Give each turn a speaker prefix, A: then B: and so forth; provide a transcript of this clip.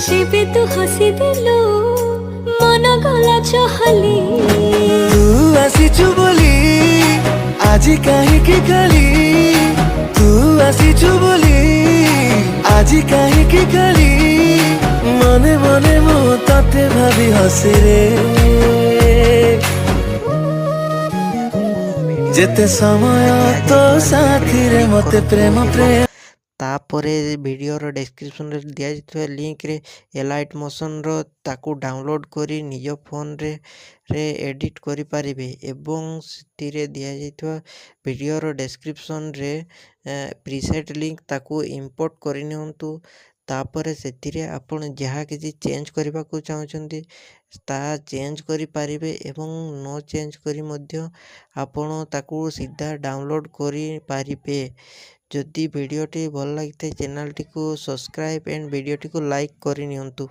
A: जेबे तू हसी दिलु मन गला चहली
B: तू आसीचु बोली आजी काहींकी खाली तू आसीचु बोली आजी काहींकी खाली मने मने मु तते भाबी हसे रे जेते समय तो साथी रे मते प्रेम प्रेम
C: तापर वीडियोर डिस्क्रिप्शन रे दिया जाइଥିବା लिंक रे एलाइट मोशन रो ताकू डाउनलोड करी निज फोन रे एडिट करि पारिबे एवं सितिरे दिया जाइଥିବା वीडियोर डिस्क्रिप्शन रे प्रीसेट लिंक ताकू इंपोर्ट करि नियंतु तापर सेतिरे आपण जहाँ किसी चेंज करबा को चाहछंती ता चेंज करि पारिबे एवं नो चेंज करी मध्य आपण ताकू सीधा डाउनलोड करि पारिबे। जदि वीडियोटी भल लगी चैनल टी को सब्सक्राइब एंड वीडियोटी को लाइक करि नियंतु।